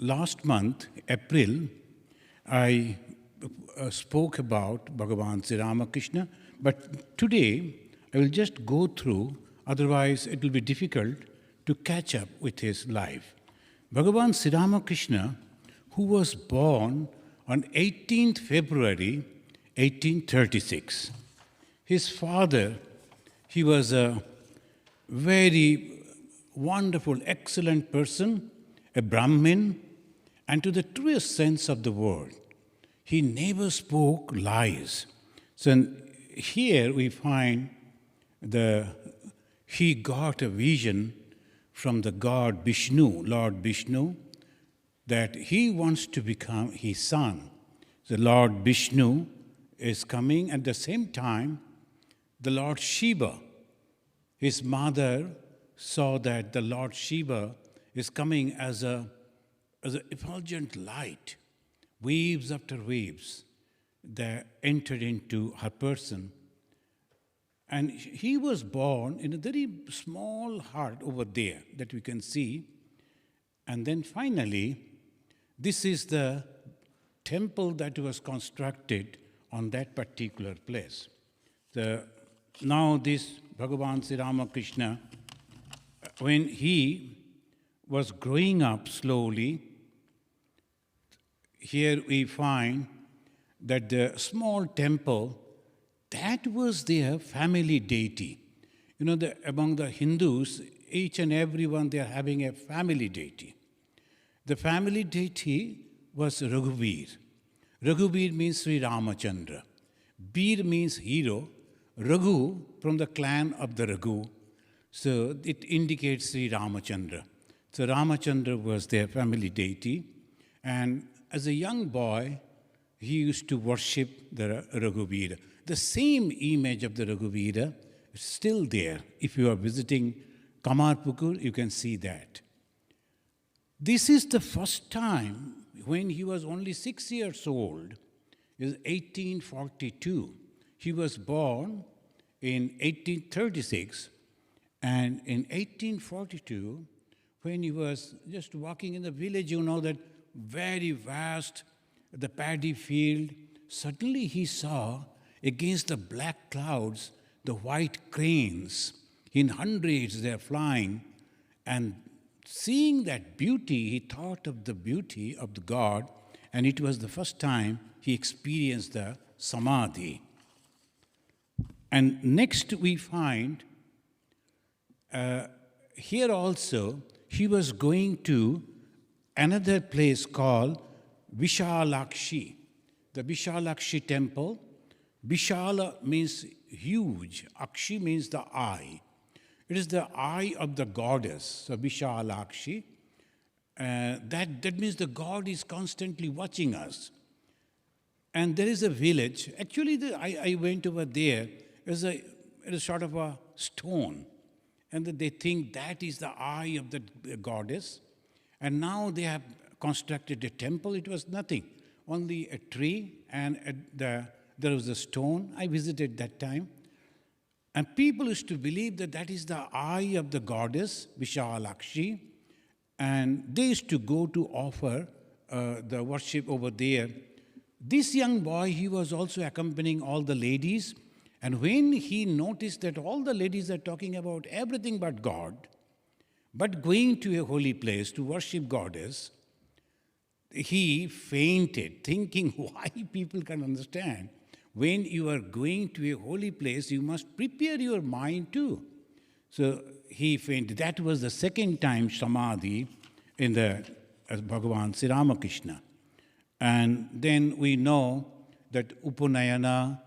last month, April, I spoke about Bhagavan Sri Ramakrishna, but today I will just go through, otherwise it will be difficult to catch up with his life. Bhagavan Sri Ramakrishna, who was born on 18th February 1836. His father, he was a very wonderful, excellent person, a Brahmin, and to the truest sense of the word. He never spoke lies. So here we find he got a vision from the god Vishnu, Lord Vishnu, that he wants to become his son. The Lord Vishnu is coming. At the same time, the Lord Shiva, his mother saw that the Lord Shiva is coming as an effulgent light, waves after waves that entered into her person. And he was born in a very small hut over there that we can see. And then finally, this is the temple that was constructed on that particular place. Now this Bhagavan Sri Ramakrishna, when he was growing up slowly, here we find that the small temple, that was their family deity. You know, among the Hindus, each and every one, they are having a family deity. The family deity was Raghuvir. Raghuvir means Sri Ramachandra. Bir means hero. Raghu, from the clan of the Raghu. So it indicates Sri Ramachandra. So Ramachandra was their family deity. And as a young boy, he used to worship the Raghuvira. The same image of the Raghuvira is still there. If you are visiting Kamarpukur, you can see that. This is the first time when he was only 6 years old, is 1842. He was born in 1836, and in 1842, when he was just walking in the village, you know that very vast, the paddy field, suddenly he saw against the black clouds, the white cranes. In hundreds they are flying, and seeing that beauty, he thought of the beauty of the God, and it was the first time he experienced the samadhi. And next we find, here also, he was going to another place called Vishalakshi, the Vishalakshi temple. Vishala means huge, Akshi means the eye. It is the eye of the goddess, so Vishalakshi. That means the God is constantly watching us. And there is a village. Actually, I went over there. It is sort of a stone. And they think that is the eye of the goddess. And now they have constructed a temple. It was nothing, only a tree, and there was a stone. I visited that time. And people used to believe that that is the eye of the goddess, Vishalakshi, and they used to go to offer the worship over there. This young boy, he was also accompanying all the ladies, and when he noticed that all the ladies are talking about everything but God, but going to a holy place to worship goddess, he fainted, thinking, why people can understand. When you are going to a holy place, you must prepare your mind too. So he fainted. That was the second time samadhi in the Bhagavan Sri Ramakrishna. And then we know that Upanayana,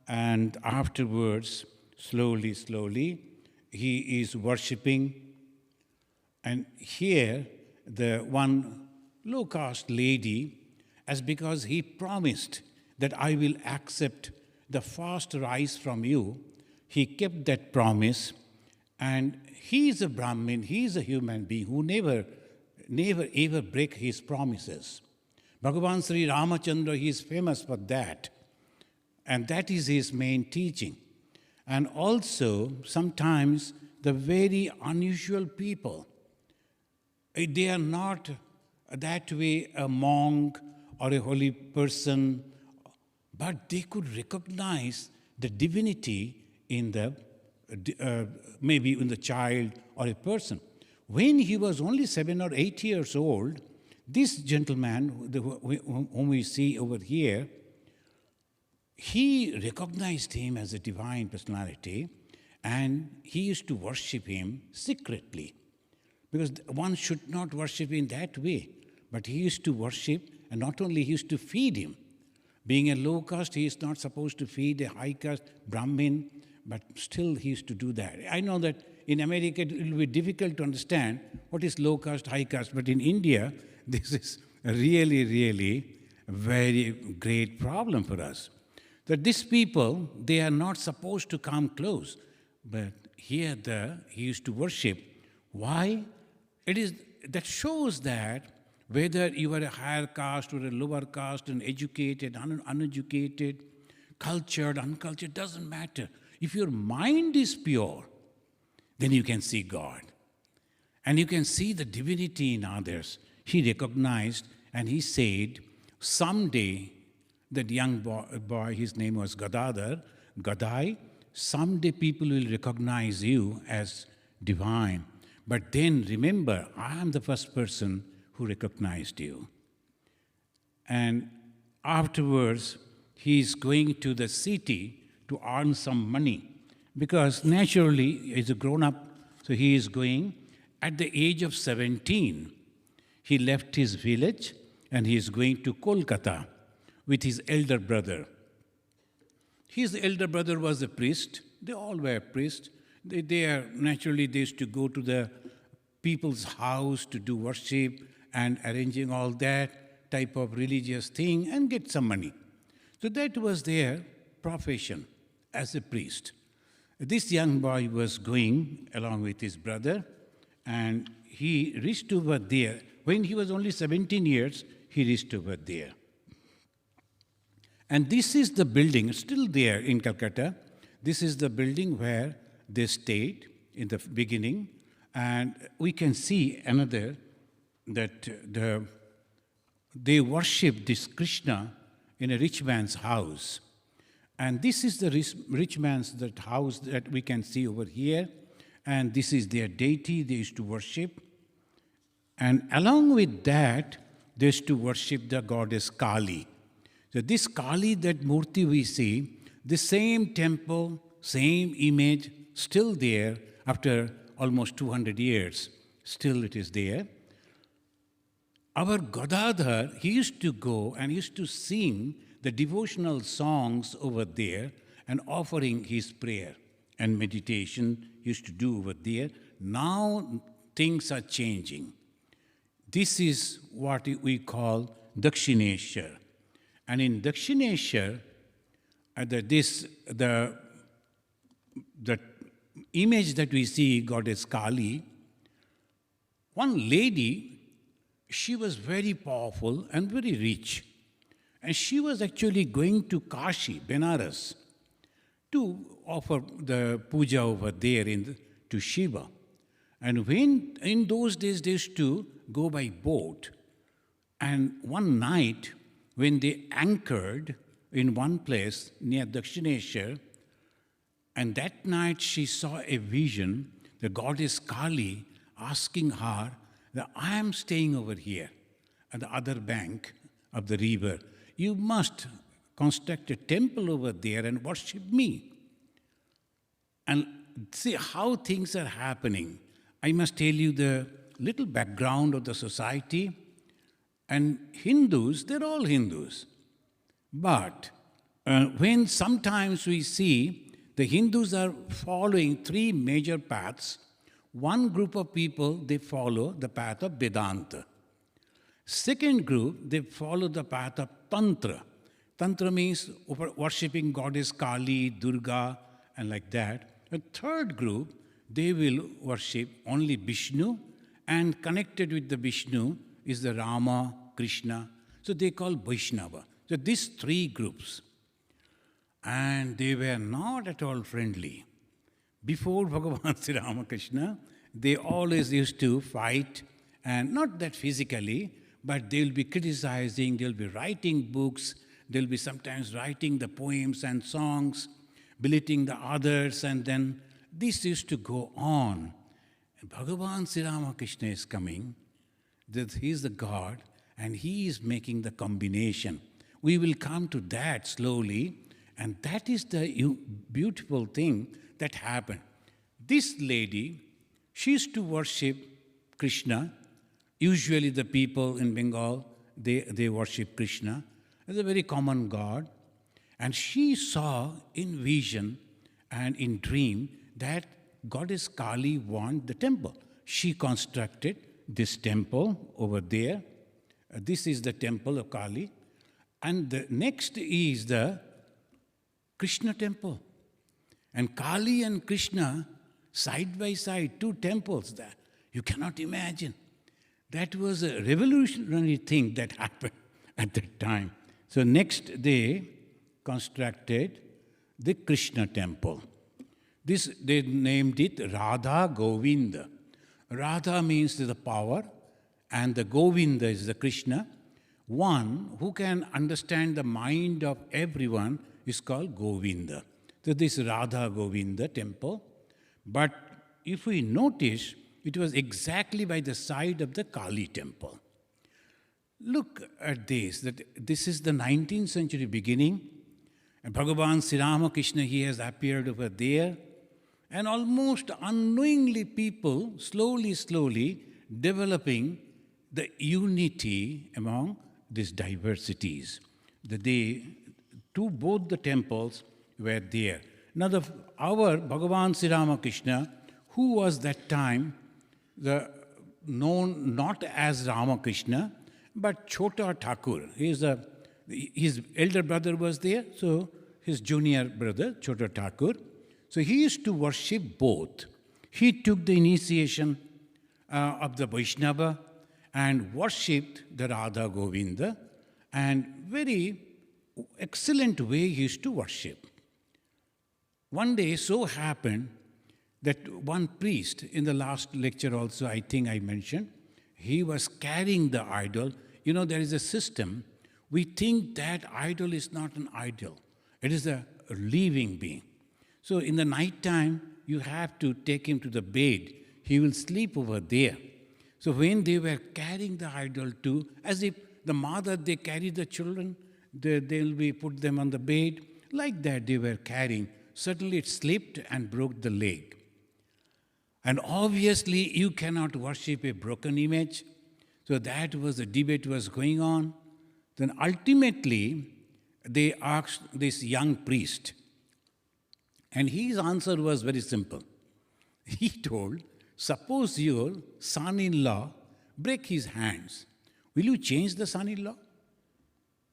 and afterwards, slowly, he is worshipping. And here, the one low-caste lady, as because he promised that I will accept the first rice from you, he kept that promise, and he is a Brahmin, he is a human being who never ever break his promises. Bhagavan Sri Ramachandra, he is famous for that, and that is his main teaching. And also, sometimes the very unusual people, they are not that way a monk or a holy person, but they could recognize the divinity in the maybe in the child or a person. When he was only 7 or 8 years old, this gentleman, whom we see over here, he recognized him as a divine personality, and he used to worship him secretly. Because one should not worship in that way. But he used to worship, and not only he used to feed him. Being a low caste, he is not supposed to feed a high caste Brahmin, but still he used to do that. I know that in America it will be difficult to understand what is low caste, high caste, but in India, this is a really, really very great problem for us. That these people, they are not supposed to come close. But here he used to worship. Why? That shows that whether you are a higher caste or a lower caste, and educated, uneducated, cultured, uncultured, doesn't matter. If your mind is pure, then you can see God. And you can see the divinity in others. He recognized and he said, someday, that young boy, his name was Gadai, someday people will recognize you as divine. But then remember, I am the first person who recognized you. And afterwards, he is going to the city to earn some money. Because naturally, he's a grown-up, so he is going. At the age of 17, he left his village and he is going to Kolkata with his elder brother. His elder brother was a priest. They all were priests. They used to go to the people's house to do worship and arranging all that type of religious thing and get some money. So that was their profession as a priest. This young boy was going along with his brother, and he reached over there. When he was only 17 years, he reached over there. And this is the building, still there in Calcutta. This is the building where they stayed in the beginning. And we can see another, that they worship this Krishna in a rich man's house. And this is the rich man's house that we can see over here. And this is their deity they used to worship. And along with that, they used to worship the goddess Kali. So this Kali, that Murti we see, the same temple, same image, still there after almost 200 years. Still it is there. Our Gadadhar, he used to go and used to sing the devotional songs over there and offering his prayer and meditation he used to do over there. Now things are changing. This is what we call Dakshineswar. And in Dakshineswar, the image that we see, goddess Kali, one lady, she was very powerful and very rich. And she was actually going to Kashi, Benares, to offer the puja over there to Shiva. And when in those days they used to go by boat, and one night when they anchored in one place near Dakshineswar, and that night she saw a vision, the goddess Kali asking her that I am staying over here at the other bank of the river. You must construct a temple over there and worship me. And see how things are happening. I must tell you the little background of the society. And Hindus, they're all Hindus. But when sometimes we see the Hindus are following three major paths, one group of people, they follow the path of Vedanta. Second group, they follow the path of Tantra. Tantra means worshipping goddess Kali, Durga, and like that. A third group, they will worship only Vishnu, and connected with the Vishnu is the Rama, Krishna. So they call Vaishnava. So these three groups. And they were not at all friendly. Before Bhagavan Sri Ramakrishna, they always used to fight, and not that physically, but they'll be criticizing, they'll be writing books, they'll be sometimes writing the poems and songs, belittling the others, and then this used to go on. And Bhagavan Sri Ramakrishna is coming, that he is the God, and he is making the combination. We will come to that slowly, and that is the beautiful thing that happened. This lady, she used to worship Krishna. Usually the people in Bengal, they worship Krishna as a very common God. And she saw in vision and in dream that Goddess Kali want the temple. She constructed this temple over there. This is the temple of Kali. And the next is the Krishna temple. And Kali and Krishna, side by side, two temples there. You cannot imagine. That was a revolutionary thing that happened at that time. So next they constructed the Krishna temple. This, they named it Radha Govinda. Radha means the power, and the Govinda is the Krishna. One who can understand the mind of everyone is called Govinda. So this Radha Govinda temple. But if we notice, it was exactly by the side of the Kali temple. Look at this, that this is the 19th century beginning. And Bhagavan Sri Ramakrishna, he has appeared over there. And almost unknowingly people, slowly developing the unity among these diversities. Both the temples were there. Now our Bhagavan Sri Ramakrishna, who was that time known not as Ramakrishna, but Chota Thakur. His elder brother was there, so his junior brother, Chota Thakur. So he used to worship both. He took the initiation of the Vaishnava and worshipped the Radha Govinda, and very excellent way he used to worship. One day so happened that one priest, in the last lecture also I think I mentioned, he was carrying the idol. You know, there is a system. We think that idol is not an idol. It is a living being. So in the night time, you have to take him to the bed. He will sleep over there. So when they were carrying the idol too, as if the mother, they carry the children, they'll be put them on the bed. Like that they were carrying. Suddenly it slipped and broke the leg. And obviously you cannot worship a broken image. So that was the debate was going on. Then ultimately they asked this young priest, and his answer was very simple. He told, suppose your son-in-law break his hands. Will you change the son-in-law?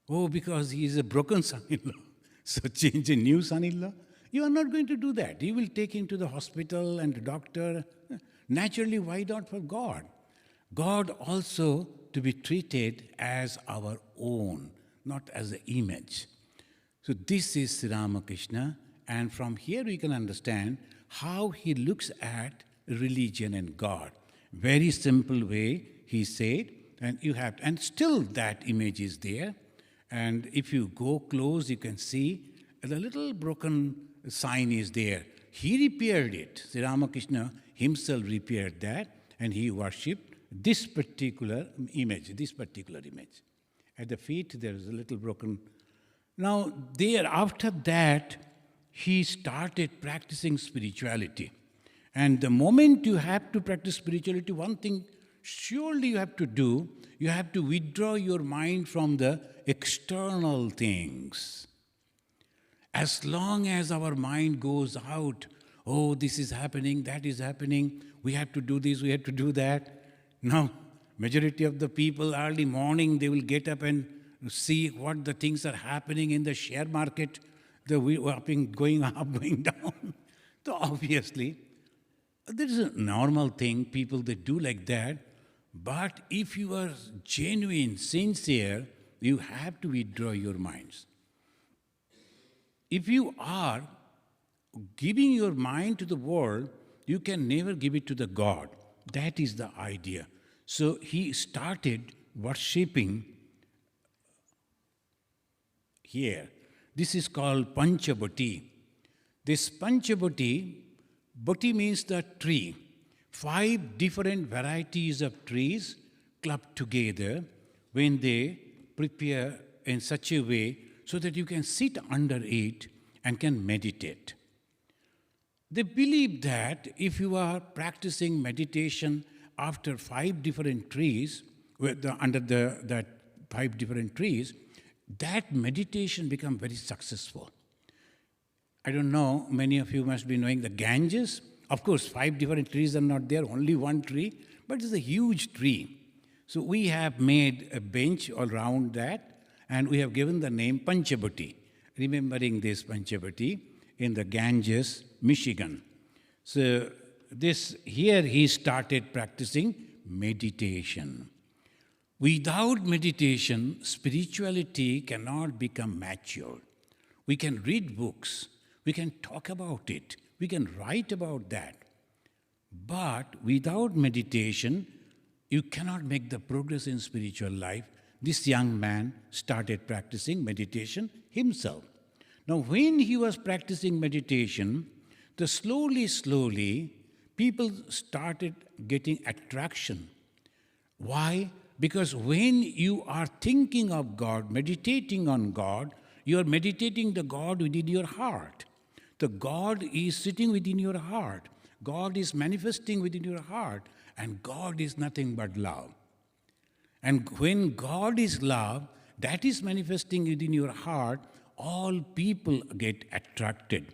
Oh, because he is a broken son-in-law. So change a new son-in-law? You are not going to do that. You will take him to the hospital and the doctor. Naturally, why not for God? God also to be treated as our own, not as an image. So this is Sri Ramakrishna, and from here we can understand how he looks at religion and God. Very simple way he said, and you have, and still that image is there. And if you go close, you can see the little broken sign is there. He repaired it. Sri Ramakrishna himself repaired that, and he worshipped this particular image. At the feet, there is a little broken. Now, there, after that, he started practicing spirituality. And the moment you have to practice spirituality, one thing surely you have to do, you have to withdraw your mind from the external things. As long as our mind goes out, oh, this is happening, that is happening, we have to do this, we have to do that. Now, majority of the people early morning, they will get up and see what the things are happening in the share market, going up, going down. So obviously, there is a normal thing, people, they do like that. But if you are genuine, sincere, you have to withdraw your minds. If you are giving your mind to the world, you can never give it to the God. That is the idea. So he started worshipping here. This is called Panchabhati. This Panchabhati, Bhati means the tree. 5 different varieties of trees clubbed together when they prepare in such a way so that you can sit under it and can meditate. They believe that if you are practicing meditation after 5 different trees, under that 5 different trees, that meditation becomes very successful. I don't know, many of you must be knowing the Ganges. Of course, 5 different trees are not there, only one tree, but it's a huge tree. So we have made a bench around that, and we have given the name Panchabhati, remembering this Panchabhati in the Ganges, Michigan. So here he started practicing meditation. Without meditation, spirituality cannot become mature. We can read books, we can talk about it, we can write about that. But without meditation, you cannot make the progress in spiritual life. This young man started practicing meditation himself. Now, when he was practicing meditation, slowly, people started getting attraction. Why? Because when you are thinking of God, meditating on God, you are meditating the God within your heart. The God is sitting within your heart. God is manifesting within your heart. And God is nothing but love. And when God is love, that is manifesting within your heart, all people get attracted.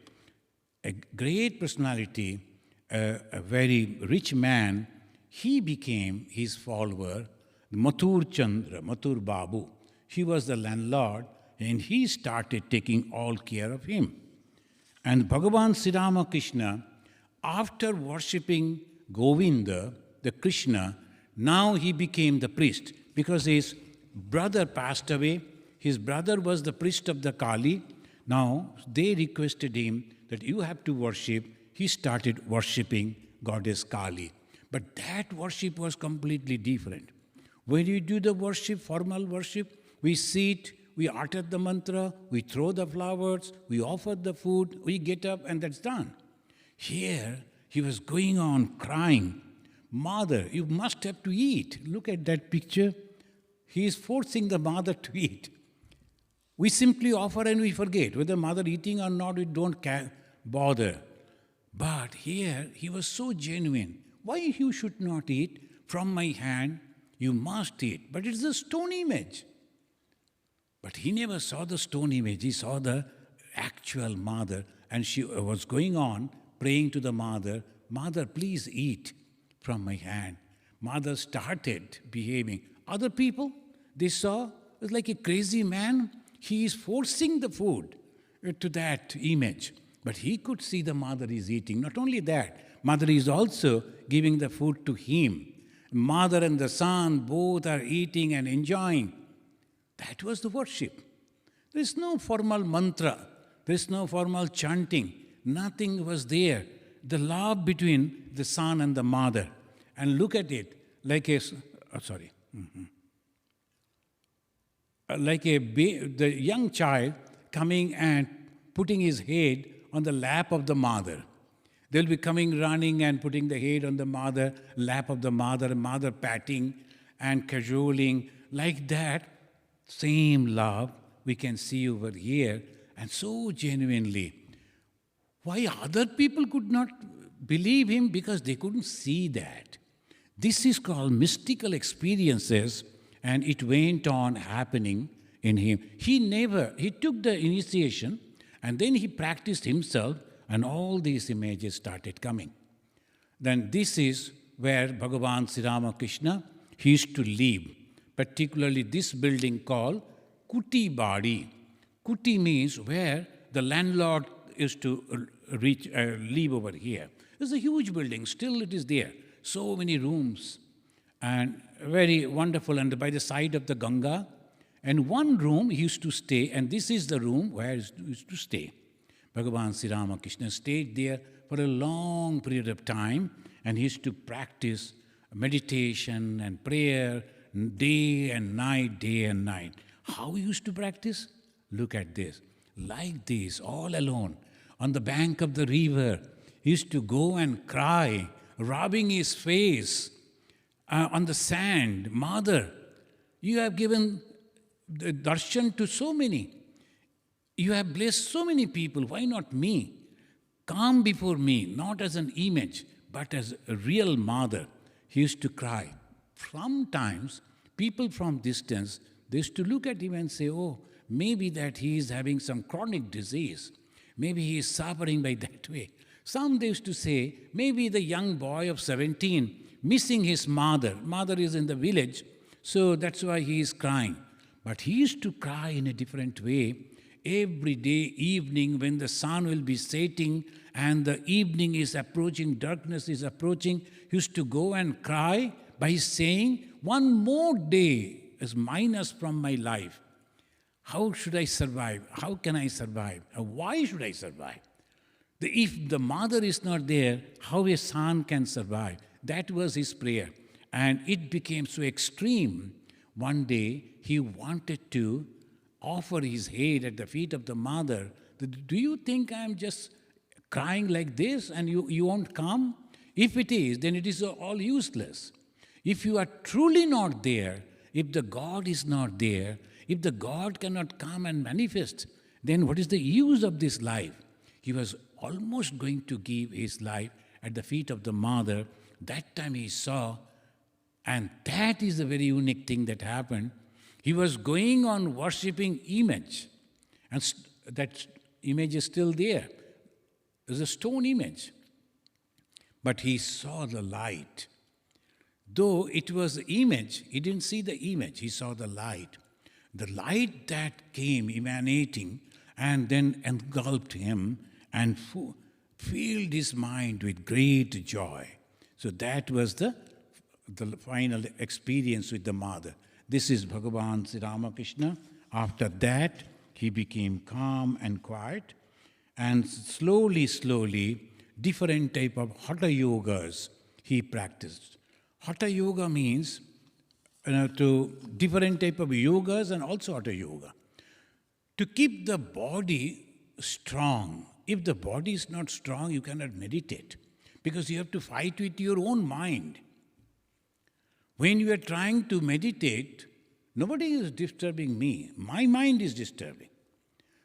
A great personality, a very rich man, he became his follower, Mathur Babu. He was the landlord, and he started taking all care of him. And Bhagavan Sri Ramakrishna, after worshipping Govinda, the Krishna, now he became the priest because his brother passed away. His brother was the priest of the Kali. Now they requested him that you have to worship. He started worshipping goddess Kali. But that worship was completely different. When you do the worship, formal worship, we sit, we utter the mantra, we throw the flowers, we offer the food, we get up, and that's done. Here, he was going on crying, "Mother, you must have to eat." Look at that picture. He is forcing the mother to eat. We simply offer and we forget. Whether mother eating or not, we don't bother. But here, he was so genuine. Why you should not eat? From my hand, you must eat. But it's a stone image. But he never saw the stone image. He saw the actual mother. And she was going on praying to the mother, "Mother, please eat from my hand." Mother started behaving. Other people, they saw, it was like a crazy man. He is forcing the food to that image. But he could see the mother is eating. Not only that, mother is also giving the food to him. Mother and the son both are eating and enjoying. That was the worship. There is no formal mantra. There is no formal chanting. Nothing was there. The love between the son and the mother. And look at it like a, the young child coming and putting his head on the lap of the mother. They'll be coming running and putting the head on the mother, lap of the mother patting and cajoling. Like that, same love we can see over here, and so genuinely. Why other people could not believe him? Because they couldn't see that. This is called mystical experiences, and it went on happening in him. He took the initiation, and then he practiced himself, and all these images started coming. Then this is where Bhagavan Sri Ramakrishna, he used to live, particularly this building called Kuti Badi. Kuti means where the landlord used to live over here. It's a huge building, still it is there. So many rooms, and very wonderful, and by the side of the Ganga. And one room he used to stay, and this is the room where he used to stay. Bhagavan Sri Ramakrishna stayed there for a long period of time, and he used to practice meditation and prayer, day and night, day and night. How he used to practice? Look at this. Like this, all alone, on the bank of the river. He used to go and cry, rubbing his face on the sand. Mother, you have given the darshan to so many. You have blessed so many people. Why not me? Come before me, not as an image, but as a real mother. He used to cry. Sometimes people from distance, they used to look at him and say, oh, maybe that he is having some chronic disease. Maybe he is suffering by that way. Some they used to say, maybe the young boy of 17 missing his mother. Mother is in the village, so that's why he is crying. But he used to cry in a different way. Every day, evening, when the sun will be setting and the evening is approaching, darkness is approaching, he used to go and cry by saying, one more day is minus from my life. How should I survive? How can I survive? Why should I survive? If the mother is not there, how a son can survive? That was his prayer. And it became so extreme. One day, he wanted to offer his head at the feet of the mother. Do you think I'm just crying like this and you won't come? If it is, then it is all useless. If you are truly not there, if the God is not there, if the God cannot come and manifest, then what is the use of this life? He was almost going to give his life at the feet of the mother. That time he saw, and that is a very unique thing that happened. He was going on worshipping image, and that image is still there. It's a stone image. But he saw the light. Though it was the image, he didn't see the image, he saw the light. The light that came emanating and then engulfed him and filled his mind with great joy. So that was the final experience with the mother. This is Bhagavan Sri Ramakrishna. After that, he became calm and quiet, and slowly, different type of Hatha yogas he practiced. Hatha yoga means to different type of yogas and also Hatha yoga. To keep the body strong. If the body is not strong, you cannot meditate, because you have to fight with your own mind. When you are trying to meditate, nobody is disturbing me. My mind is disturbing.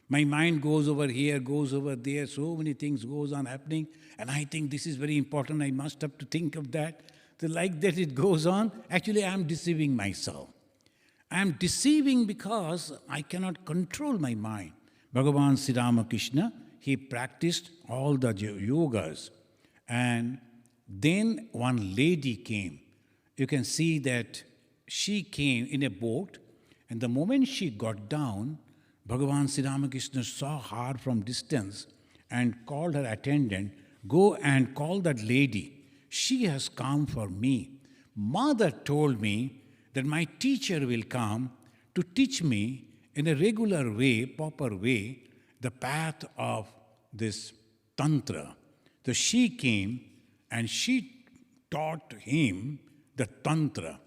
My mind goes over here, goes over there, so many things goes on happening, and I think this is very important, I must have to think of that. So like that it goes on. Actually, I am deceiving myself. I am deceiving because I cannot control my mind. Bhagavan Sri Ramakrishna, he practiced all the yogas. And then one lady came. You can see that she came in a boat, and the moment she got down, Bhagavan Sri Ramakrishna saw her from distance and called her attendant, go and call that lady. She has come for me. Mother told me that my teacher will come to teach me in a regular way, proper way, the path of this Tantra. So she came and she taught him the Tantra.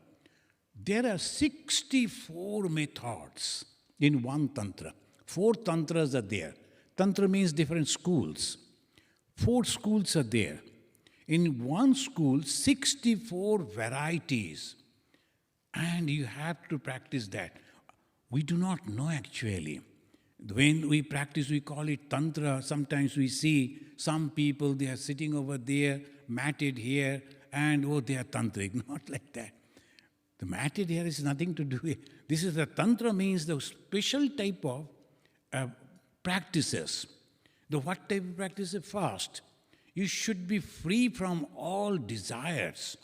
There are 64 methods in one Tantra. 4 Tantras are there. Tantra means different schools. 4 schools are there. In one school, 64 varieties. And you have to practice that. We do not know actually. When we practice, we call it Tantra. Sometimes we see some people, they are sitting over there, matted here, and oh, they are tantric. Not like that. The matted here is nothing to do with. This is the Tantra means the special type of practices. The what type of practices? Fast. You should be free from all desires.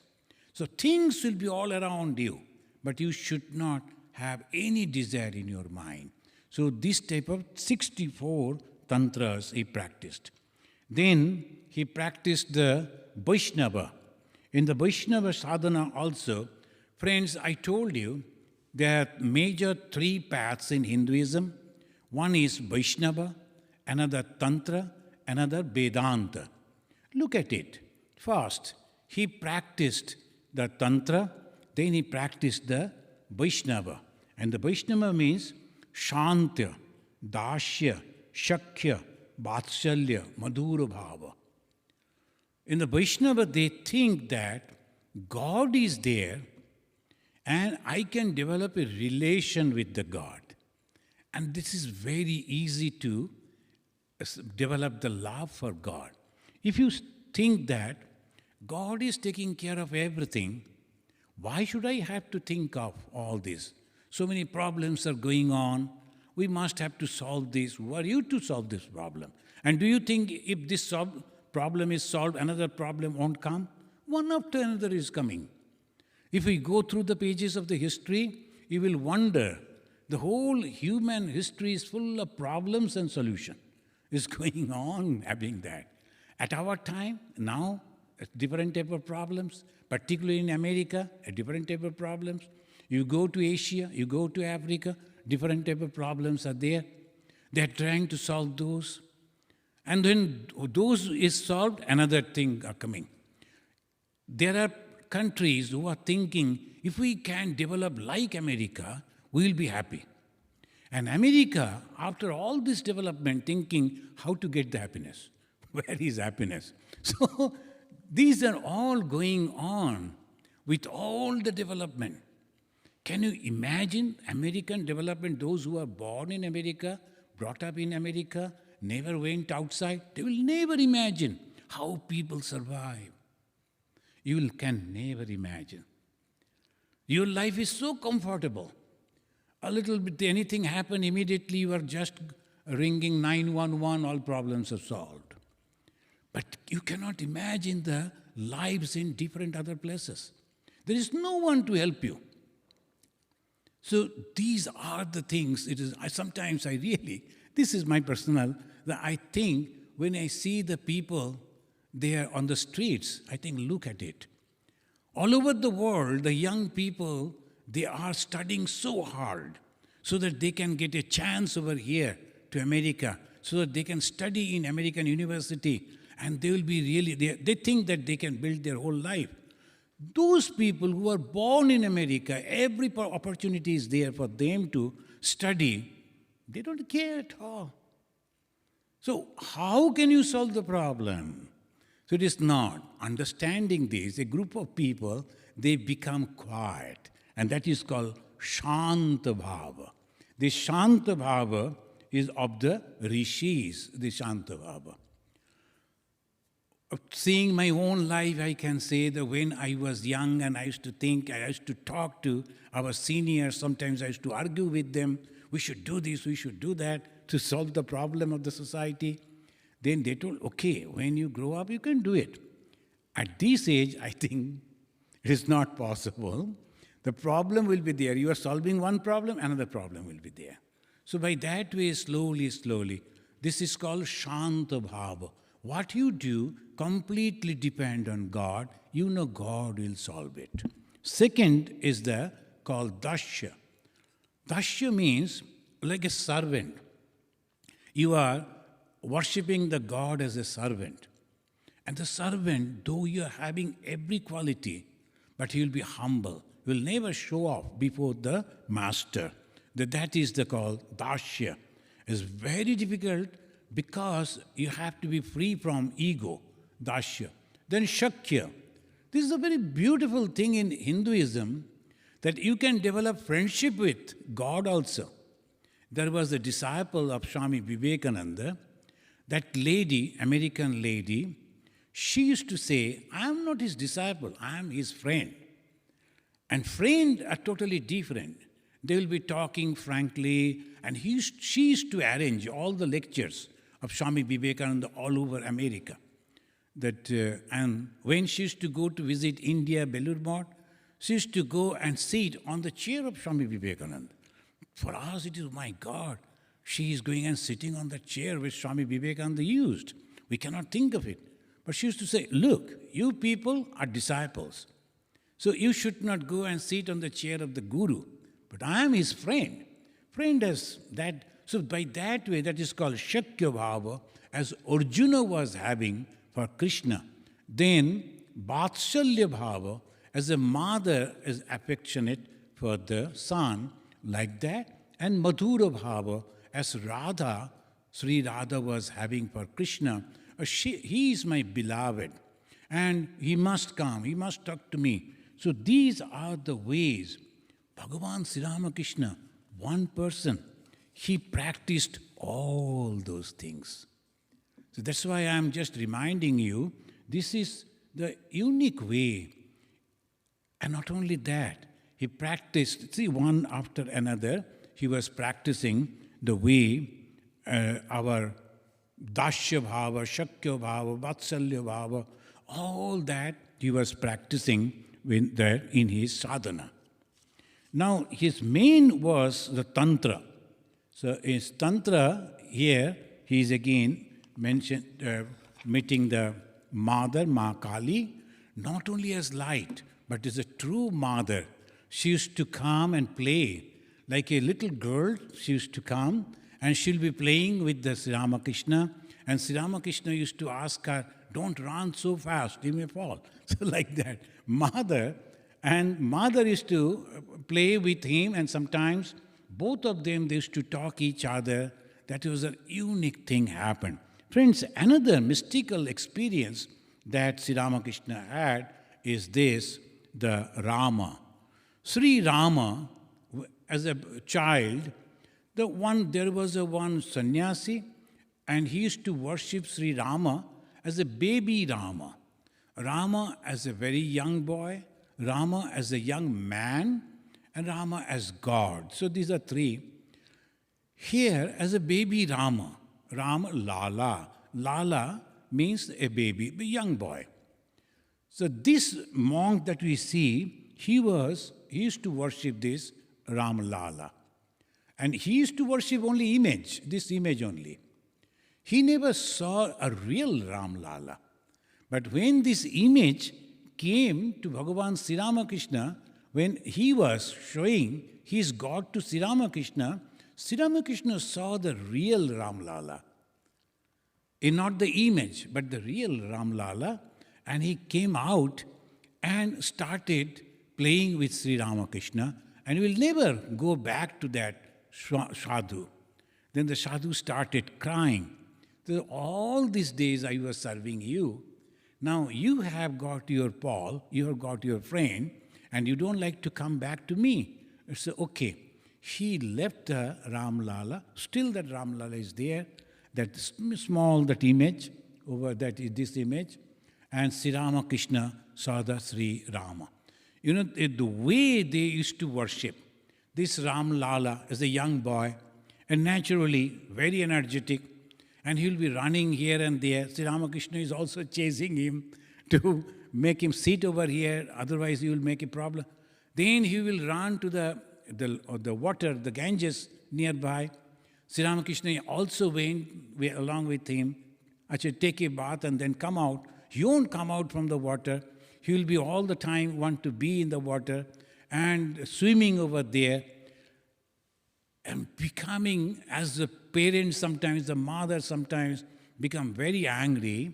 So things will be all around you, but you should not have any desire in your mind. So this type of 64 tantras he practiced. Then he practiced the Vaishnava. In the Vaishnava sadhana also, friends, I told you there are major 3 paths in Hinduism. One is Vaishnava, another Tantra, another Vedanta. Look at it. First, he practiced the Tantra, then he practiced the Vaishnava. And the Vaishnava means Shantya, Dashya, Shakya, Vatsalya, Madhura Bhava. In the Vaishnava, they think that God is there and I can develop a relation with the God. And this is very easy to develop the love for God. If you think that God is taking care of everything, why should I have to think of all this? So many problems are going on. We must have to solve this. Who are you to solve this problem? And do you think if this problem is solved, another problem won't come? One after another is coming. If we go through the pages of the history, you will wonder the whole human history is full of problems and solution. Is going on having that. At our time, now, a different type of problems, particularly in America, a different type of problems. You go to Asia, you go to Africa, different type of problems are there. They are trying to solve those. And when those is solved, another thing are coming. There are countries who are thinking, if we can develop like America, we will be happy. And America, after all this development, thinking how to get the happiness. Where is happiness? So these are all going on with all the development. Can you imagine American development, those who are born in America, brought up in America, never went outside? They will never imagine how people survive. You can never imagine. Your life is so comfortable. A little bit, anything happen, immediately you are just ringing 911, all problems are solved. But you cannot imagine the lives in different other places. There is no one to help you. So these are the things, sometimes I really, this is my personal, that I think when I see the people there on the streets, I think, look at it. All over the world, the young people, they are studying so hard so that they can get a chance over here to America, so that they can study in American university, and they will be really, they think that they can build their whole life. Those people who are born in America, every opportunity is there for them to study, they don't care at all. So how can you solve the problem? So it is not. Understanding this, a group of people, they become quiet. And that is called Shanta Bhava. This Shanta Bhava is of the Rishis, the Shanta Bhava. Seeing my own life, I can say that when I was young and I used to think, I used to talk to our seniors, sometimes I used to argue with them, we should do this, we should do that to solve the problem of the society. Then they told, okay, when you grow up, you can do it. At this age, I think it is not possible. The problem will be there. You are solving one problem, another problem will be there. So by that way, slowly, slowly, this is called Shanta Bhava. What you do completely depend on God. You know God will solve it. Second is called Dashya. Dashya means like a servant. You are worshipping the God as a servant. And the servant, though you are having every quality, but he will be humble. He will never show off before the master. That is called Dashya. It's very difficult because you have to be free from ego, Dashya. Then Shakya. This is a very beautiful thing in Hinduism, that you can develop friendship with God also. There was a disciple of Swami Vivekananda, that lady, American lady, she used to say, I am not his disciple, I am his friend. And friends are totally different. They will be talking frankly, and she used to arrange all the lectures of Swami Vivekananda all over America. And when she used to go to visit India, Belur Math, she used to go and sit on the chair of Swami Vivekananda. For us, it is, my God, she is going and sitting on the chair which Swami Vivekananda used. We cannot think of it. But she used to say, look, you people are disciples. So you should not go and sit on the chair of the Guru. But I am his friend. Friend has that. So by that way, that is called Shakya Bhava, as Arjuna was having for Krishna. Then Vatsalya Bhava, as a mother is affectionate for the son, like that. And Madhura Bhava, as Radha, Sri Radha was having for Krishna, he is my beloved, and he must come, he must talk to me. So these are the ways Bhagavan Sri Ramakrishna, one person, he practiced all those things. So that's why I'm just reminding you, this is the unique way. And not only that, he practiced, see, one after another, he was practicing the way our Dashya Bhava, Shakya Bhava, Vatsalya Bhava, all that he was practicing in his sadhana. Now, his main was the Tantra. So, his Tantra, here, he is again meeting the mother, Ma Kali, not only as light, but as a true mother. She used to come and play. Like a little girl, she used to come and she'll be playing with the Sri Ramakrishna. And Sri Ramakrishna used to ask her, don't run so fast, you may fall. So like that. Mother used to play with him, and sometimes both of them, they used to talk each other. That was a unique thing happened. Friends, another mystical experience that Sri Ramakrishna had is this, the Rama. Sri Rama, as a child, there was one sannyasi, and he used to worship Sri Rama as a baby Rama. Rama as a very young boy, Rama as a young man, and Rama as God. So these are three. Here, as a baby Rama, Lala. Lala means a baby, a young boy. So this monk that we see, he used to worship this Ram Lala. And he used to worship only this image only. He never saw a real Ram Lala. But when this image came to Bhagavan Sri Ramakrishna, when he was showing his God to Sri Ramakrishna saw the real Ram Lala. Not the image, but the real Ram Lala. And he came out and started playing with Sri Ramakrishna, and will never go back to that sadhu. Then the sadhu started crying. So all these days I was serving you. Now you have got your Paul, you have got your friend, and you don't like to come back to me. So okay. He left the Ram Lala. Still that Ram Lala is there. That small, that image, over that is this image. And Sri Ramakrishna saw the Sri Rama. You know, the way they used to worship this Ram Lala as a young boy, and naturally very energetic, and he'll be running here and there. Sri Ramakrishna is also chasing him to make him sit over here, otherwise he will make a problem. Then he will run to the water, the Ganges nearby. Sri Ramakrishna also went along with him. Actually, take a bath and then come out. He won't come out from the water. He will be all the time want to be in the water and swimming over there and becoming, as the parents sometimes, the mother sometimes become very angry.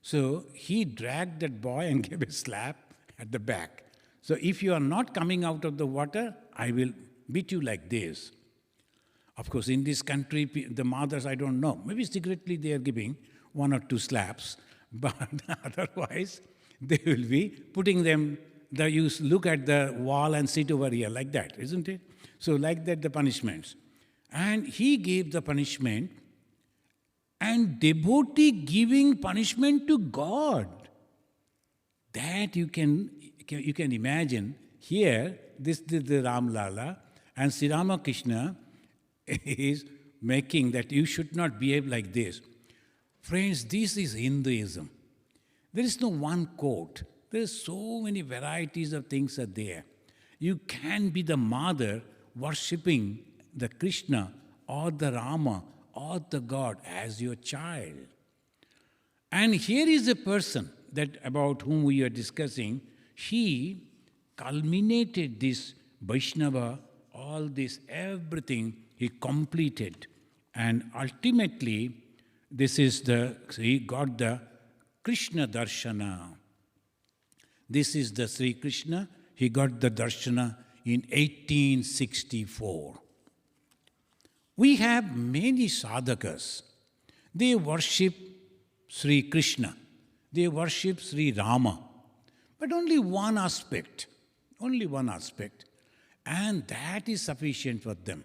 So he dragged that boy and gave a slap at the back. So if you are not coming out of the water, I will beat you like this. Of course, in this country, the mothers, I don't know, maybe secretly they are giving 1 or 2 slaps, but otherwise they will be putting them, you look at the wall and sit over here like that, isn't it? So like that, the punishments. And he gave the punishment, and devotee giving punishment to God. That you can imagine. Here, this is the Ram Lala, and Sri Ramakrishna is making that you should not behave like this. Friends, this is Hinduism. There is no one quote. There are so many varieties of things are there. You can be the mother worshipping the Krishna or the Rama or the God as your child. And here is a person that about whom we are discussing. He culminated this Vaishnava, all this, everything he completed. And ultimately, he got the Krishna Darshana. This is the Sri Krishna. He got the Darshana in 1864. We have many sadhakas. They worship Sri Krishna. They worship Sri Rama. But only one aspect. And that is sufficient for them.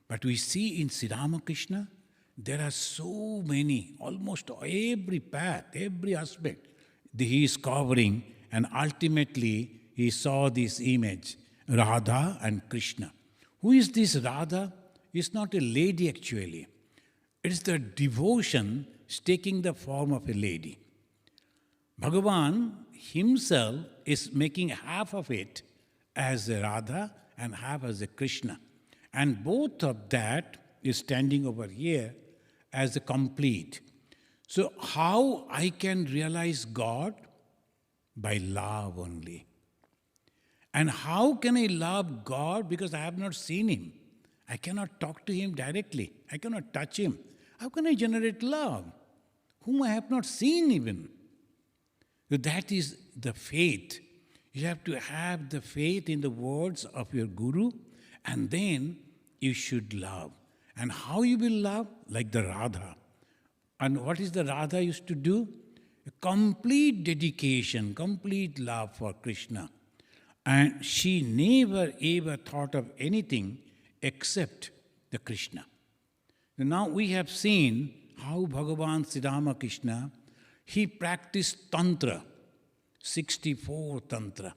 But we see in Sri Ramakrishna, there are so many, almost every path, every aspect he is covering, and ultimately he saw this image, Radha and Krishna. Who is this Radha? It's not a lady actually. It's the devotion taking the form of a lady. Bhagavan himself is making half of it as a Radha and half as a Krishna. And both of that is standing over here as a complete. So how I can realize God? By love only. And how can I love God? Because I have not seen Him. I cannot talk to Him directly. I cannot touch Him. How can I generate love? Whom I have not seen even. So that is the faith. You have to have the faith in the words of your Guru, and then you should love. And how you will love? Like the Radha. And what is the Radha used to do? A complete dedication, complete love for Krishna. And she never ever thought of anything except the Krishna. Now we have seen how Bhagavan Sri Ramakrishna, he practiced Tantra, 64 Tantra,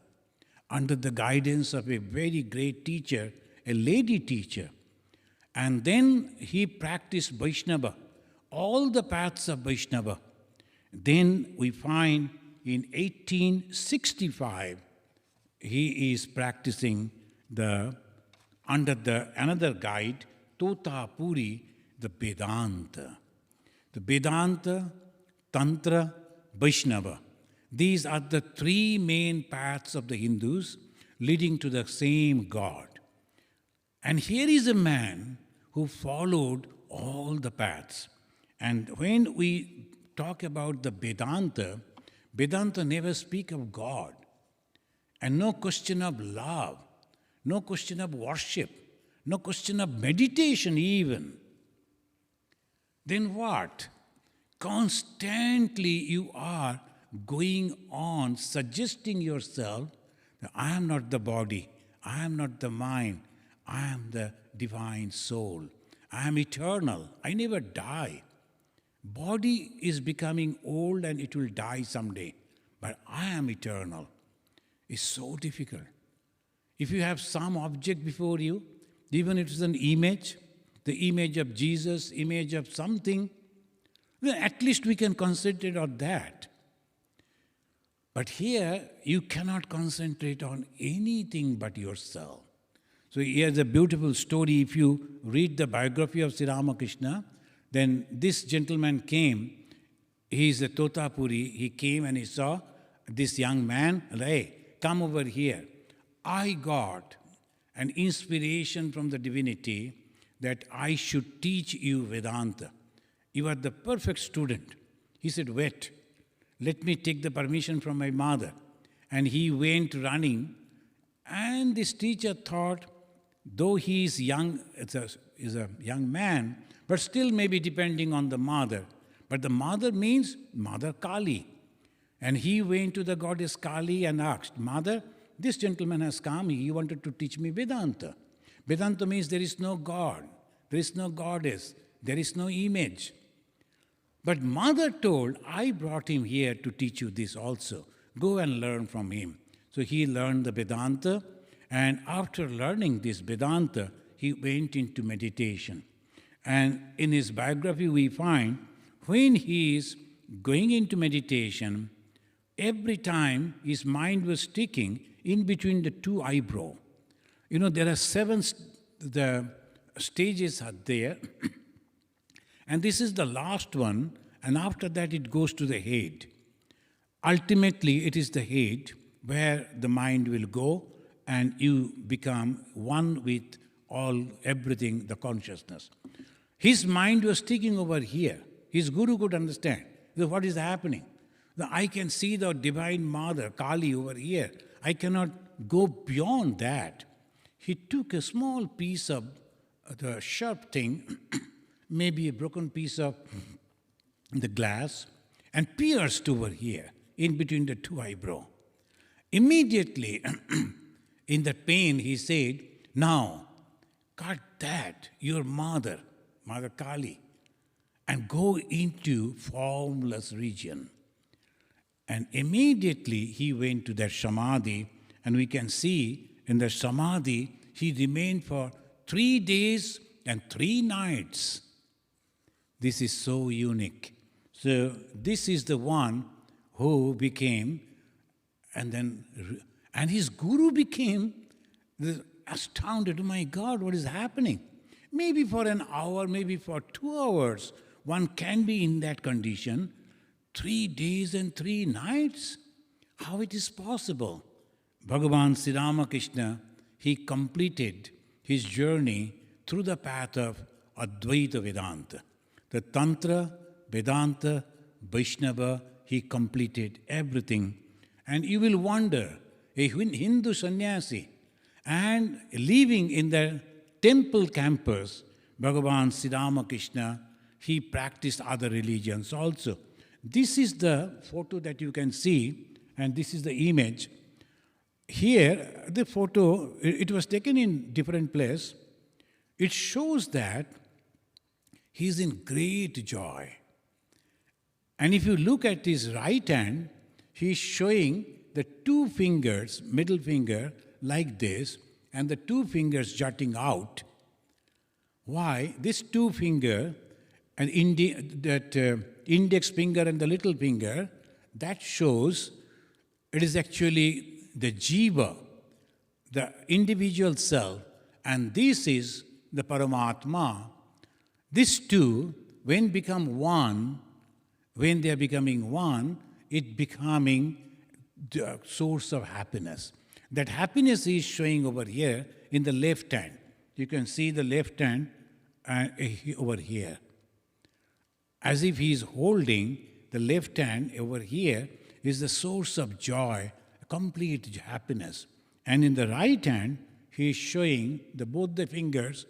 under the guidance of a very great teacher, a lady teacher. And then he practiced Vaishnava, all the paths of Vaishnava. Then we find in 1865, he is practicing under another guide, Totapuri, the Vedanta. The Vedanta, Tantra, Vaishnava. These are the three main paths of the Hindus leading to the same God. And here is a man who followed all the paths. And when we talk about the Vedanta, Vedanta never speak of God. And no question of love, no question of worship, no question of meditation even. Then what? Constantly you are going on suggesting yourself that I am not the body, I am not the mind, I am the divine soul. I am eternal, I never die. Body is becoming old and it will die someday, but I am eternal. It's so difficult. If you have some object before you, even if it's an image, the image of Jesus, image of something, then at least we can concentrate on that. But here, you cannot concentrate on anything but yourself. So here's a beautiful story. If you read the biography of Sri Ramakrishna, then this gentleman came, he is a Totapuri, he came and he saw this young man, hey, come over here. I got an inspiration from the divinity that I should teach you Vedanta. You are the perfect student. He said, wait, let me take the permission from my mother. And he went running, and this teacher thought, though he is young, is a young man, but still maybe depending on the mother. But the mother means Mother Kali. And he went to the goddess Kali and asked, Mother, this gentleman has come, he wanted to teach me Vedanta. Vedanta means there is no God, there is no goddess, there is no image. But mother told, I brought him here to teach you this also. Go and learn from him. So he learned the Vedanta, and after learning this Vedanta, he went into meditation. And in his biography we find, when he is going into meditation, every time his mind was sticking in between the two eyebrows. You know, there are the stages are there, and this is the last one, and after that it goes to the head. Ultimately, it is the head where the mind will go, and you become one with everything, the consciousness. His mind was sticking over here. His guru could understand what is happening. I can see the Divine Mother, Kali, over here. I cannot go beyond that. he took a small piece of the sharp thing, maybe a broken piece of the glass, and pierced over here, in between the two eyebrows. Immediately, in that pain, he said, now, cut that, your mother, Mother Kali, and go into formless region. And immediately he went to that samadhi, and we can see in the samadhi, he remained for 3 days and 3 nights. This is so unique. So this is the one who became, and his guru became astounded. Oh my God, what is happening? Maybe for an hour, maybe for 2 hours, one can be in that condition. 3 days and 3 nights? How it is possible? Bhagavan Sri Ramakrishna, he completed his journey through the path of Advaita Vedanta. The Tantra, Vedanta, Vaishnava, he completed everything. And you will wonder, a Hindu sannyasi, and living in the temple campus, Bhagavan Sri Ramakrishna, he practiced other religions also. This is the photo that you can see, and this is the image. Here, the photo, it was taken in different place. It shows that he is in great joy. And if you look at his right hand, he is showing the 2 fingers, middle finger, like this, and the 2 fingers jutting out. Why? This 2 finger, and index finger and the little finger, that shows it is actually the jiva, the individual self, and this is the Paramatma. These 2, when become one, when they are becoming one, it becoming the source of happiness. That happiness is showing over here in the left hand. You can see the left hand over here. As if he is holding the left hand over here is the source of joy, complete happiness. And in the right hand, he is showing both the fingers.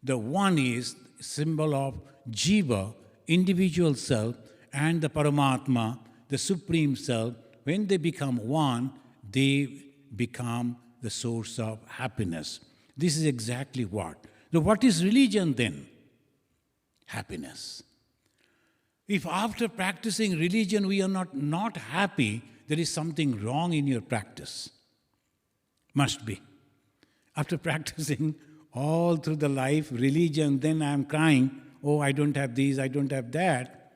The one is symbol of jiva, individual self, and the Paramatma, the Supreme Self. When they become one, they become the source of happiness. This is exactly what. So what is religion then? Happiness. If after practicing religion we are not happy, there is something wrong in your practice. Must be. After practicing all through the life, religion, then I am crying, oh, I don't have this, I don't have that.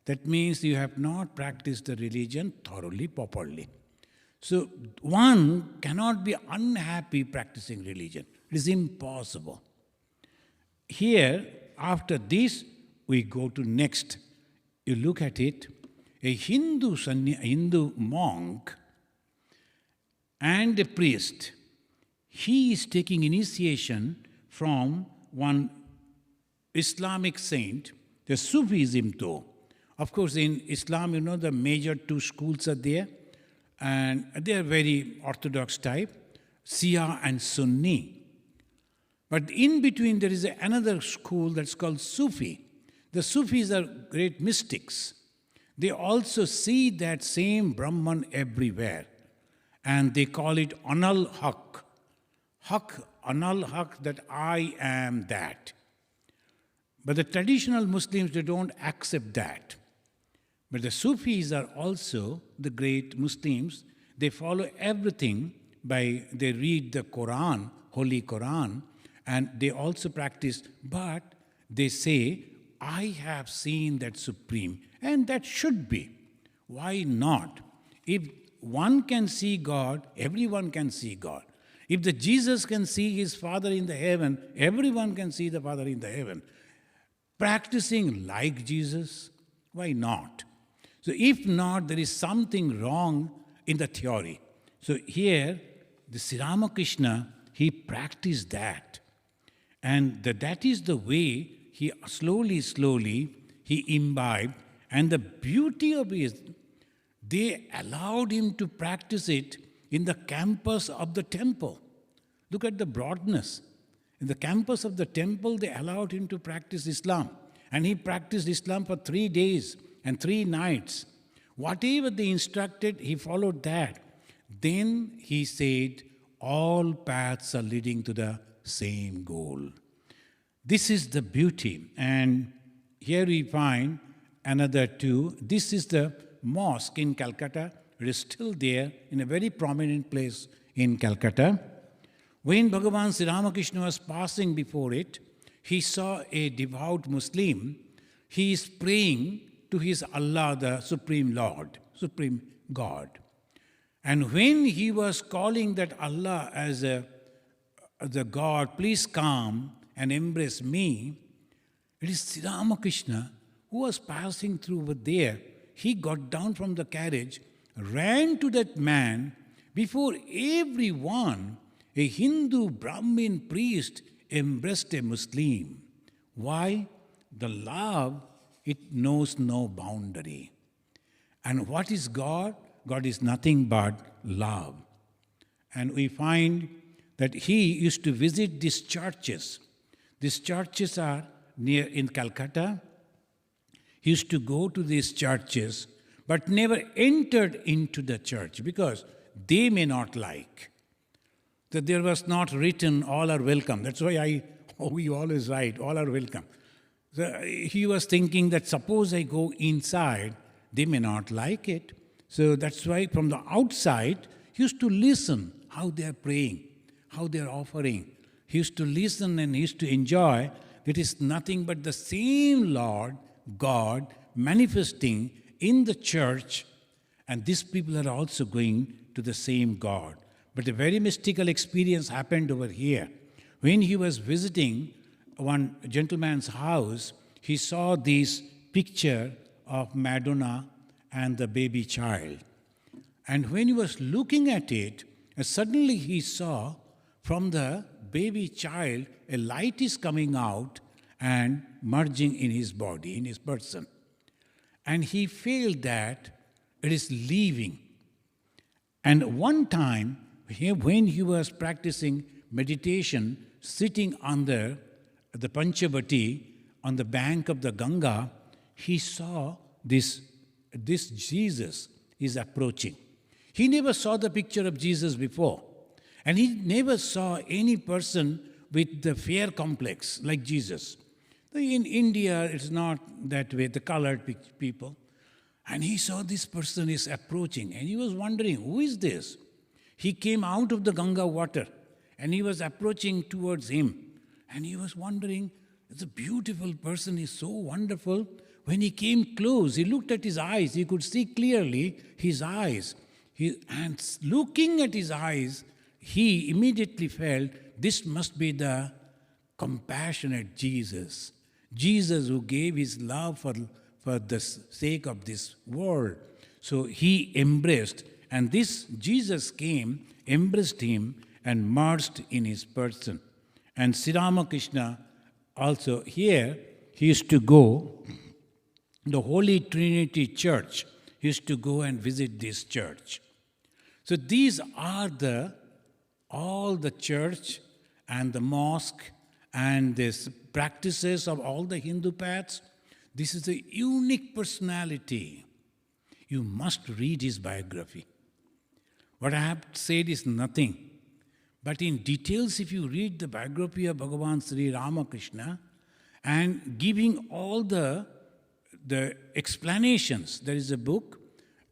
That means you have not practiced the religion thoroughly, properly. So one cannot be unhappy practicing religion. It is impossible. Here, after this, we go to next. You look at it, a Hindu monk and a priest, he is taking initiation from one Islamic saint, the Sufism though. Of course, in Islam, the major 2 schools are there, and they are very orthodox type, Shia and Sunni. But in between, there is another school that's called Sufi. The Sufis are great mystics. They also see that same Brahman everywhere, and they call it Anal Haq. Haq, Anal Haq, that I am that. But the traditional Muslims, they don't accept that. But the Sufis are also the great Muslims. They follow everything they read the Quran, Holy Quran, and they also practice, but they say, I have seen that Supreme, and that should be. Why not? If one can see God, everyone can see God. If the Jesus can see his Father in the heaven, everyone can see the Father in the heaven. Practicing like Jesus, why not? So if not, there is something wrong in the theory. So here, the Sri Ramakrishna, he practiced that. And that is the way he slowly, he imbibed. And the beauty of it, they allowed him to practice it in the campus of the temple. Look at the broadness. In the campus of the temple, they allowed him to practice Islam. And he practiced Islam for 3 days and 3 nights. Whatever they instructed, he followed that. Then he said, all paths are leading to the same goal. This is the beauty. And here we find another 2. This is the mosque in Calcutta. It is still there in a very prominent place in Calcutta. When Bhagavan Sri Ramakrishna was passing before it, he saw a devout Muslim. He is praying to his Allah, the Supreme Lord, Supreme God. And when he was calling that Allah as the God, please come and embrace me, it is Sri Ramakrishna who was passing through over there. He got down from the carriage, ran to that man before everyone. A Hindu Brahmin priest embraced a Muslim. Why? The love, it knows no boundary. And what is God? God is nothing but love. And we find that he used to visit these churches. These churches are near in Calcutta. He used to go to these churches, but never entered into the church because they may not like. That there was not written, all are welcome. That's why we always write, all are welcome. So he was thinking that suppose I go inside, they may not like it. So that's why from the outside, he used to listen how they are praying, how they are offering. He used to listen and he used to enjoy. It is nothing but the same Lord, God, manifesting in the church. And these people are also going to the same God. But a very mystical experience happened over here. When he was visiting one gentleman's house, he saw this picture of Madonna and the baby child. And when he was looking at it, suddenly he saw from the baby child a light is coming out and merging in his body, in his person. And he felt that it is leaving. And one time, when he was practicing meditation, sitting under the Panchavati on the bank of the Ganga, he saw this Jesus is approaching. He never saw the picture of Jesus before. And he never saw any person with the fear complex like Jesus. In India, it's not that way, the colored people. And he saw this person is approaching. And he was wondering, who is this? He came out of the Ganga water and he was approaching towards him. And he was wondering, it's a beautiful person, he's so wonderful. When he came close, he looked at his eyes. He could see clearly his eyes. And looking at his eyes, he immediately felt this must be the compassionate Jesus. Jesus who gave his love for the sake of this world. So he embraced. And this Jesus came, embraced him, and merged in his person. And Sri Ramakrishna also here, he used to go, the Holy Trinity Church, he used to go and visit this church. So these are all the church and the mosque and these practices of all the Hindu paths. This is a unique personality. You must read his biography. What I have said is nothing. But in details, if you read the biography of Bhagavan Sri Ramakrishna and giving all the explanations, there is a book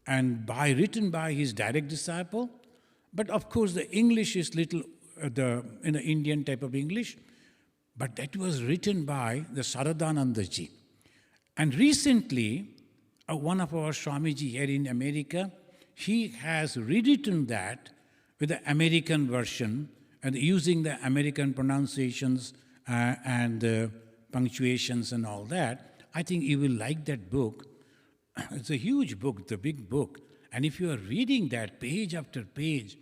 and written by his direct disciple. But of course, the English is little, in the Indian type of English. But that was written by the Saradanandaji. And recently, one of our Swamiji here in America, he has rewritten that with the American version and using the American pronunciations and punctuations and all that. I think you will like that book. It's a huge book, it's a big book. And if you are reading that page after page,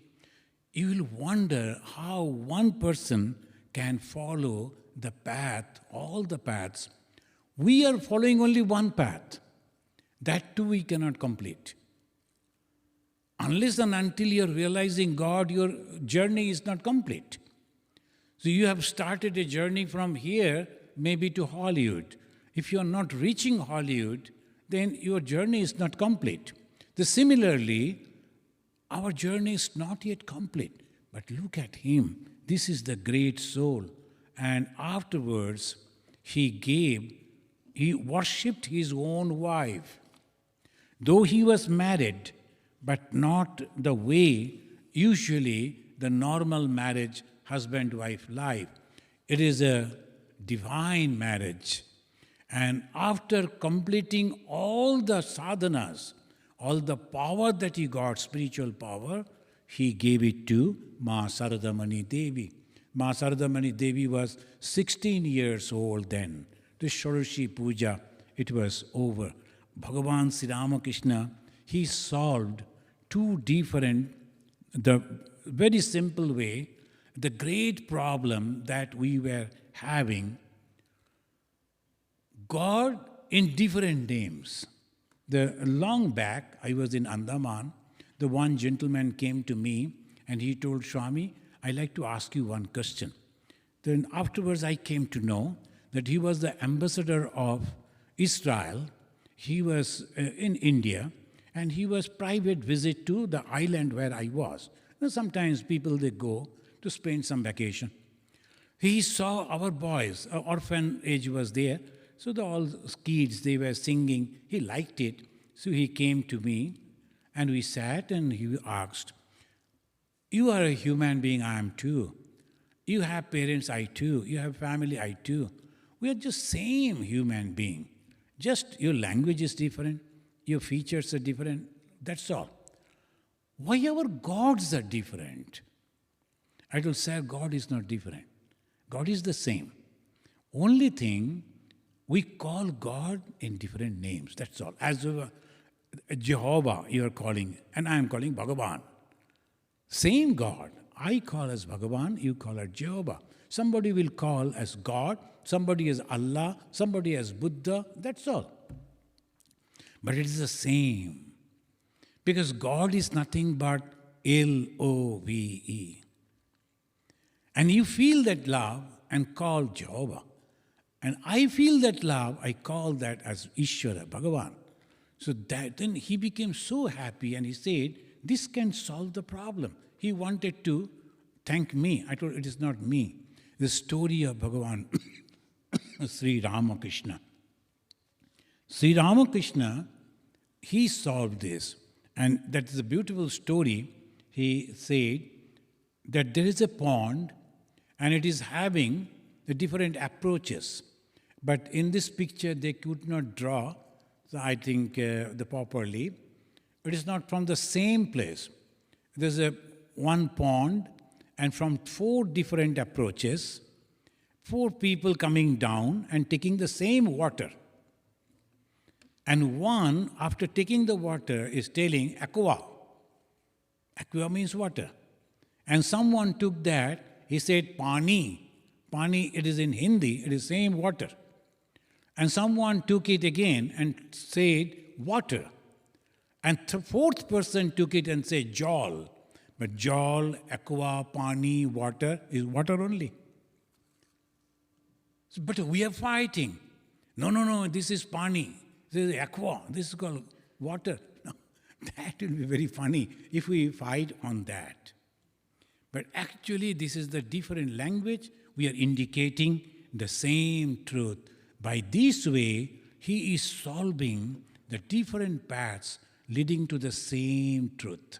you will wonder how one person can follow the path, all the paths. We are following only one path. That too we cannot complete. Unless and until you are realizing God, your journey is not complete. So you have started a journey from here, maybe to Hollywood. If you are not reaching Hollywood, then your journey is not complete. Similarly, our journey is not yet complete. But look at him. This is the great soul. And afterwards, he worshipped his own wife. Though he was married, but not the way usually the normal marriage, husband-wife life. It is a divine marriage. And after completing all the sadhanas, all the power that he got, spiritual power, he gave it to Ma Saradamani Devi. Ma Saradamani Devi was 16 years old then. The Shoroshi Puja, it was over. Bhagavan Sri Ramakrishna, he solved two different, the very simple way, the great problem that we were having. God in different names. Long back, I was in Andaman. The one gentleman came to me and he told Swami, I'd like to ask you one question. Then afterwards I came to know that he was the ambassador of Israel. He was in India and he was private visit to the island where I was. Now, sometimes people, they go to spend some vacation. He saw our boys, orphan age was there. So all kids, they were singing. He liked it. So he came to me and we sat and he asked, you are a human being, I am too. You have parents, I too. You have family, I too. We are just same human being. Just your language is different. Your features are different. That's all. Why our gods are different? I will say God is not different. God is the same. Only thing, we call God in different names. That's all. As Jehovah you are calling, and I am calling Bhagavan. Same God. I call as Bhagavan, you call as Jehovah. Somebody will call as God, somebody as Allah, somebody as Buddha. That's all. But it is the same. Because God is nothing but Love. And you feel that love and call Jehovah. And I feel that love, I call that as Ishvara, Bhagavan. So then he became so happy and he said, this can solve the problem. He wanted to thank me. I told it is not me. The story of Bhagavan Sri Ramakrishna. Sri Ramakrishna, he solved this. And that is a beautiful story. He said that there is a pond and it is having the different approaches. But in this picture, they could not draw, so I think, properly. It is not from the same place. There's one pond, and from 4 different approaches, 4 people coming down and taking the same water. And one, after taking the water, is telling aqua. Aqua means water. And someone took that, he said pani. Pani, it is in Hindi, it is same water. And someone took it again and said water. And fourth person took it and said jal. But jal, aqua, pani, water is water only. But we are fighting. No, this is pani. This is aqua. This is called water. No, that will be very funny if we fight on that. But actually, this is the different language. We are indicating the same truth. By this way, he is solving the different paths leading to the same truth.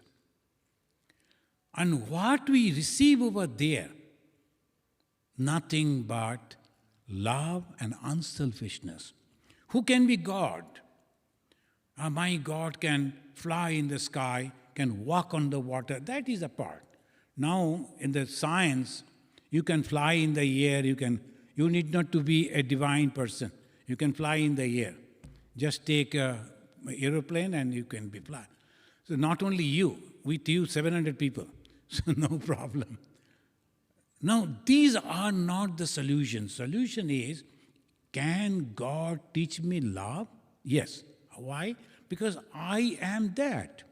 And what we receive over there, nothing but love and unselfishness. Who can be God? My God can fly in the sky, can walk on the water. That is a part. Now, in the science, you can fly in the air. You need not to be a divine person. You can fly in the air. Just take an aeroplane and you can be fly. So not only you, with you 700 people. So no problem. Now, these are not the solution. Solution is, can God teach me love? Yes. Why? Because I am that.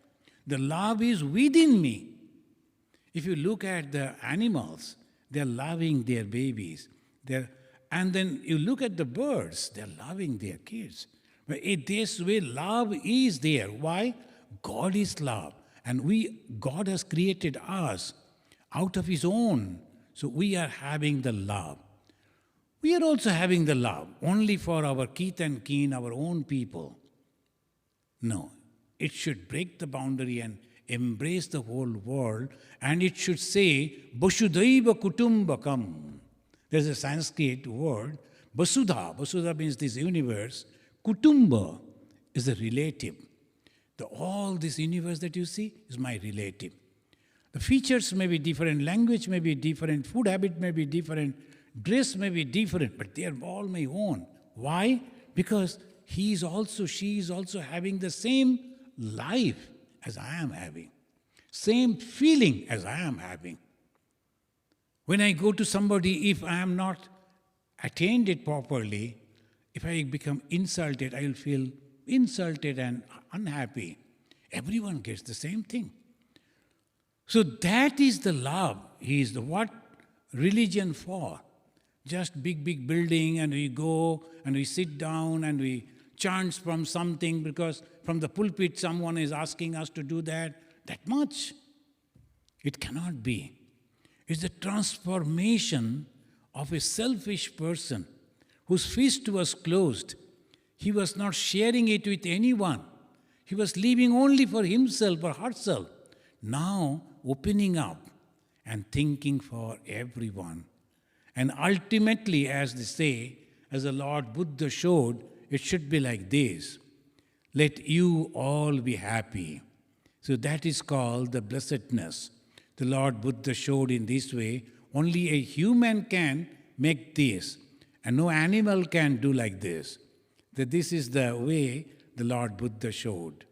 The love is within me. If you look at the animals, They're loving their babies. And then you look at the birds, they're loving their kids. But in this way, love is there. Why? God is love. And God has created us out of His own. So we are having the love. We are also having the love only for our kith and kin, our own people. No, it should break the boundary and embrace the whole world, and it should say, Vasudhaiva Kutumbakam. There's a Sanskrit word, Vasudha. Vasudha means this universe. Kutumba is a relative. All this universe that you see is my relative. The features may be different, language may be different, food habit may be different, dress may be different, but they are all my own. Why? Because she is also having the same life as I am having, same feeling as I am having. When I go to somebody, if I am not attained it properly, if I become insulted, I will feel insulted and unhappy. Everyone gets the same thing. So that is the love. He is the what religion for? Just big building, and we go and we sit down and we chant from something because from the pulpit someone is asking us to do that much. It cannot be. It's the transformation of a selfish person whose fist was closed. He was not sharing it with anyone. He was living only for himself or herself. Now opening up and thinking for everyone. And ultimately, as they say, as the Lord Buddha showed, it should be like this. Let you all be happy. So that is called the blessedness. The Lord Buddha showed in this way, only a human can make this, and no animal can do like this. That this is the way the Lord Buddha showed.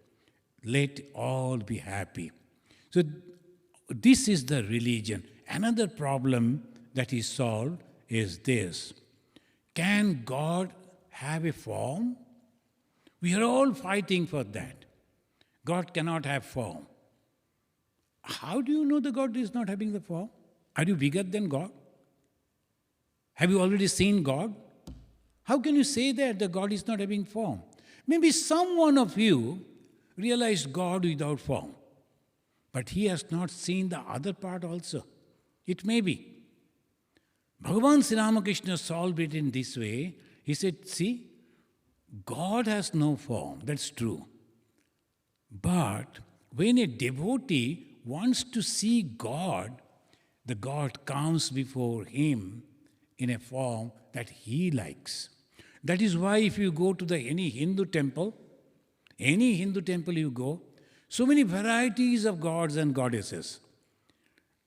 Let all be happy. So this is the religion. Another problem that is solved is this. Can God have a form? We are all fighting for that. God cannot have form. How do you know that God is not having the form? Are you bigger than God? Have you already seen God? How can you say that God is not having form? Maybe some one of you realized God without form, but he has not seen the other part also. It may be. Bhagavan Sri Ramakrishna solved it in this way. He said, see, God has no form, that's true. But when a devotee wants to see God, the God comes before him in a form that he likes. That is why if you go to any Hindu temple you go, so many varieties of gods and goddesses.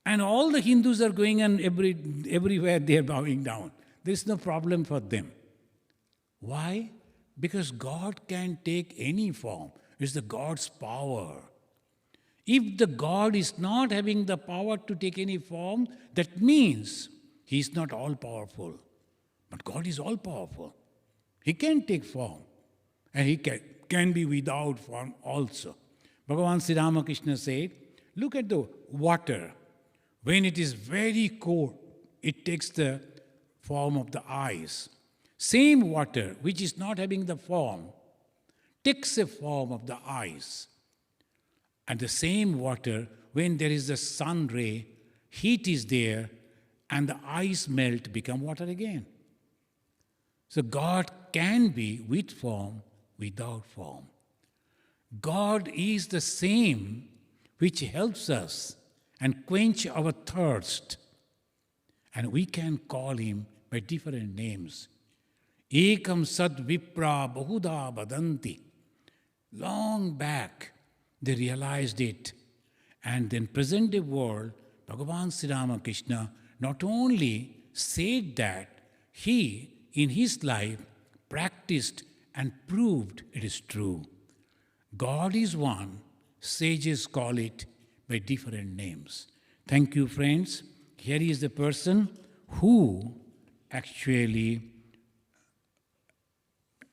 And all the Hindus are going and everywhere they are bowing down. There is no problem for them. Why? Because God can take any form. It's the God's power. If the God is not having the power to take any form, that means he is not all-powerful. But God is all-powerful. He can take form. And he can be without form also. Bhagavan Sri Ramakrishna said, look at the water. When it is very cold, it takes the form of the ice. Same water, which is not having the form, takes a form of the ice. And the same water, when there is a sun ray, heat is there, and the ice melt, become water again. So God can be with form, without form. God is the same which helps us and quench our thirst. And we can call him by different names. Ekam sad vipra bahuda badanti. Long back, they realized it. And then present day world, Bhagavan Sri Ramakrishna not only said that, he, in his life, practiced and proved it is true. God is one, sages call it by different names. Thank you, friends. Here is the person who actually,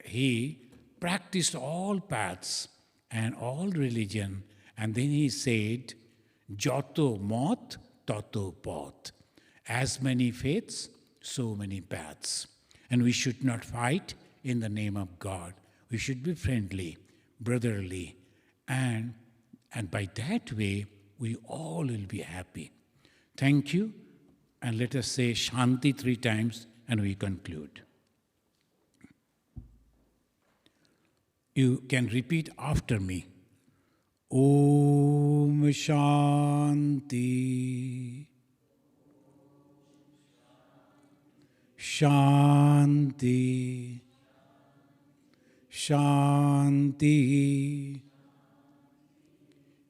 he practiced all paths and all religion, and then he said, Joto mot, toto pot. As many faiths, so many paths. And we should not fight in the name of God. We should be friendly, brotherly, and by that way, we all will be happy. Thank you, and let us say Shanti 3 times, and we conclude. You can repeat after me. Om Shanti. Shanti. Shanti.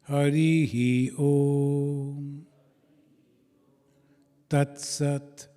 Harihi Om. Tat Sat.